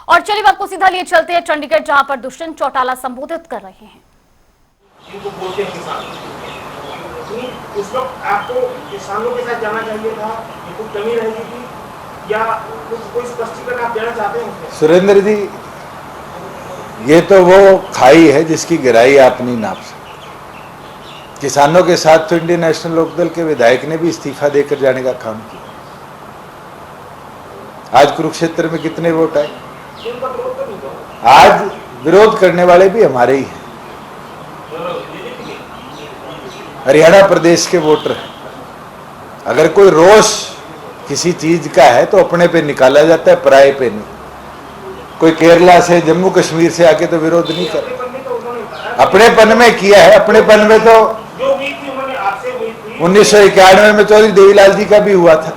और चलिए आपको सीधा लिए चलते हैं चंडीगढ़, जहां पर दुष्यंत चौटाला संबोधित कर रहे हैं। जिनको बोलते हैं किसान, उस वक्त आपको किसानों के साथ जाना चाहिए था, कुछ कमी रहेगी थी या कोई स्पष्टीकरण आप देना चाहते हैं? सुरेंद्र जी, ये तो वो खाई है जिसकी गहराई आप नहीं नाप सकते। किसानों के साथ तो इंडियन नेशनल लोकदल के विधायक ने भी इस्तीफा देकर जाने का काम किया। आज कुरुक्षेत्र में कितने वोट आए? आज विरोध करने वाले भी हमारे ही हैं, हरियाणा प्रदेश के वोटर हैं। अगर कोई रोष किसी चीज का है तो अपने पे निकाला जाता है, पराये पे नहीं। कोई केरला से, जम्मू कश्मीर से आके तो विरोध नहीं कर, अपनेपन में किया है। अपनेपन में तो 1991 में चौधरी देवीलाल जी का भी हुआ था।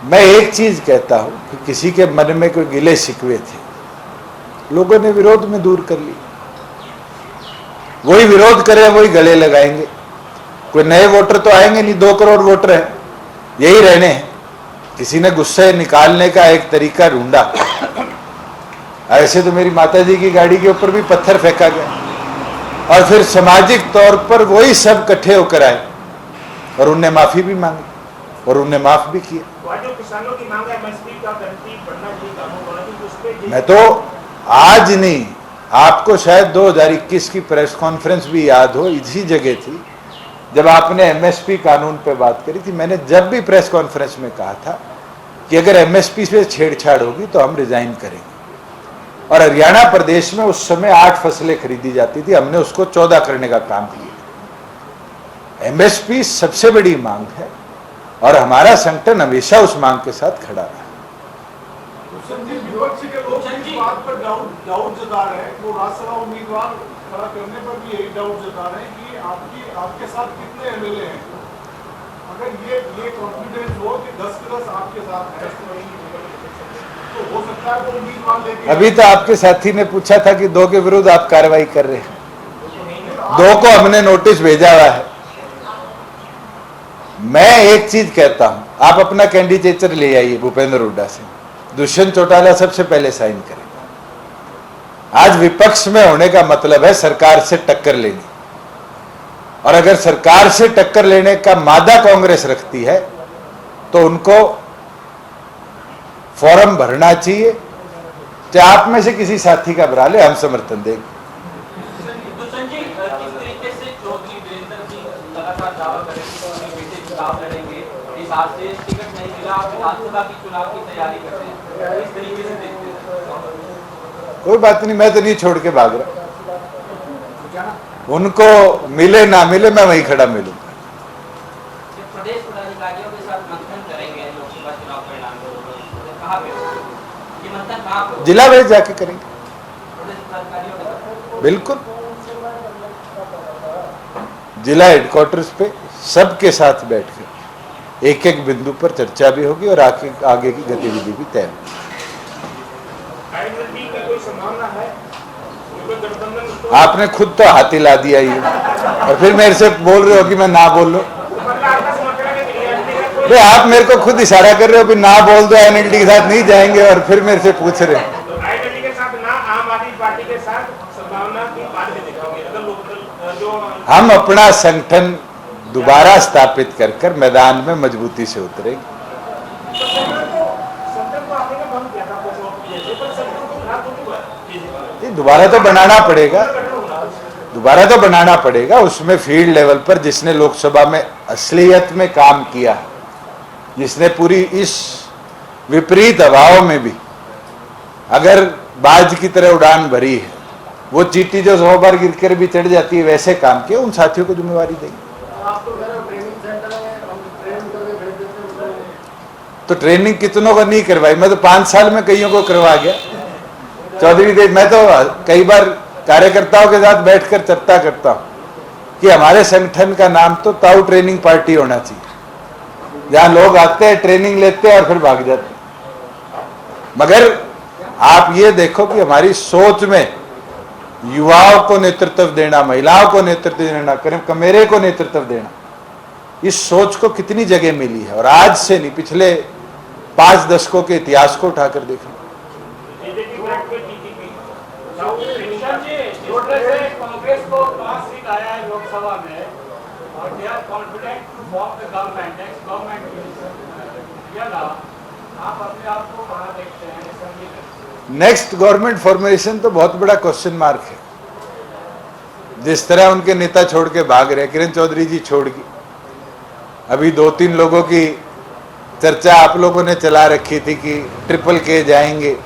मैं एक चीज कहता हूं कि किसी के मन में कोई गिले शिकवे थे, लोगों ने विरोध में दूर कर ली। वही विरोध करे, वही गले लगाएंगे। कोई नए वोटर तो आएंगे नहीं, 2 करोड़ वोटर हैं, यही रहने हैं। किसी ने गुस्से निकालने का एक तरीका ढूंढा। ऐसे तो मेरी माताजी की गाड़ी के ऊपर भी पत्थर फेंका गया और फिर सामाजिक तौर पर वही सब इकट्ठे होकर आए और उनने माफी भी मांगी और उनने माफ भी किया। किसानों की मांग है एमएसपी का बढ़ना चाहिए, मैं तो आज नहीं, आपको शायद 2021 की प्रेस कॉन्फ्रेंस भी याद हो, इसी जगह थी जब आपने एमएसपी कानून पे बात करी थी। मैंने जब भी प्रेस कॉन्फ्रेंस में कहा था कि अगर एमएसपी से छेड़छाड़ होगी तो हम रिजाइन करेंगे। और हरियाणा प्रदेश में उस समय 8 फसलें खरीदी जाती थी, हमने उसको 14 करने का काम किया। एमएसपी सबसे बड़ी मांग है और हमारा संगठन हमेशा उस मांग के साथ खड़ा रहा। विपक्ष के लोग इस बात पर डाउट जता रहे हैं, वो राज्यसभा उम्मीदवार खड़ा करने पर भी यही डाउट जता रहे हैं कि आपके साथ कितने एमएलए हैं। अगर ये कॉन्फिडेंस हो कि 10 के 10 आपके साथ है तो हो सकता है वो उम्मीदवार लेके। अभी तो आपके साथी ने पूछा था कि 2 के विरुद्ध आप कार्रवाई कर रहे हैं। 2 को हमने नोटिस भेजा हुआ है। मैं एक चीज कहता हूं, आप अपना कैंडिडेचर ले आइए भूपेंद्र हुड्डा से, दुष्यंत चौटाला सबसे पहले साइन करेगा। आज विपक्ष में होने का मतलब है सरकार से टक्कर लेनी, और अगर सरकार से टक्कर लेने का मादा कांग्रेस रखती है तो उनको फॉर्म भरना चाहिए। चाहे आप में से किसी साथी का भरा ले, हम समर्थन देंगे। कोई बात नहीं, मैं तो नहीं छोड़ के भाग रहा। उनको मिले ना मिले, मैं वहीं खड़ा मिलूंगा। प्रदेश पदाधिकारियों के साथ मंथन करेंगे लोकसभा चुनाव परिणाम को, कहां पे ये मंथन कहां पे? जिला वाइज जाके करेंगे, बिल्कुल। जिला हेडक्वार्टर्स पे सबके साथ बैठकर एक एक बिंदु पर चर्चा भी होगी और आगे की गतिविधि भी तय होगी। आपने खुद तो हाथी ला दिया ही और फिर मेरे से बोल रहे हो कि मैं ना बोल लूं। आप मेरे को खुद इशारा कर रहे हो कि ना बोल दो, एनएलडी के साथ नहीं जाएंगे, और फिर मेरे से पूछ रहे हैं। हम अपना संगठन दोबारा स्थापित कर कर मैदान में मजबूती से उतरेंगे। दोबारा तो बनाना पड़ेगा, दोबारा तो बनाना पड़ेगा। उसमें फील्ड लेवल पर जिसने लोकसभा में असलियत में काम किया, जिसने पूरी इस विपरीत हवाओं में भी अगर बाज की तरह उड़ान भरी है, वो चींटी जो 100 बार गिर कर भी चढ़ जाती है, वैसे काम किया, उन साथियों को जिम्मेवारी देंगे। तो ट्रेनिंग कितनों का नहीं करवाई, मैं तो 5 साल में कईयों को करवा गया। चौधरी देव, मैं तो कई बार कार्यकर्ताओं के साथ बैठकर चर्चा करता हूं कि हमारे संगठन का नाम तो ताऊ ट्रेनिंग पार्टी होना चाहिए, जहां लोग आते हैं, ट्रेनिंग लेते हैं और फिर भाग जाते हैं। मगर आप ये देखो कि हमारी सोच में युवाओं को नेतृत्व देना, महिलाओं को नेतृत्व देना, कमेरे को नेतृत्व देना, इस सोच को कितनी जगह मिली है। और आज से नहीं, पिछले 5 दशकों के इतिहास को उठाकर देखें। बीजेपी बैठ के टीटीपी कांग्रेस को 5 सीट आया है लोकसभा में और they are confident to form the government next government या ना, आप अपने आप को कहां देखते हैं असेंबली में? नेक्स्ट गवर्नमेंट फॉर्मेशन तो बहुत बड़ा क्वेश्चन मार्क है। जिस तरह उनके नेता छोड़ के भाग रहे, किरण चौधरी जी छोड़ गई, अभी 2-3 लोगों की चर्चा आप लोगों ने चला रखी थी कि ट्रिपल के जाएंगे।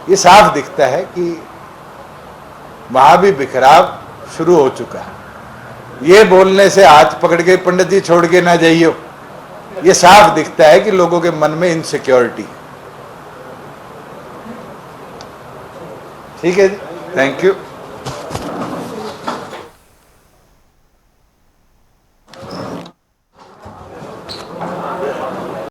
ये साफ दिखता है कि वहां भी बिखराव शुरू हो चुका है। ये बोलने से हाथ पकड़ के पंडित जी छोड़ के ना जाइयो, ये साफ दिखता है कि लोगों के मन में इनसिक्योरिटी। ठीक है जी, थैंक यू।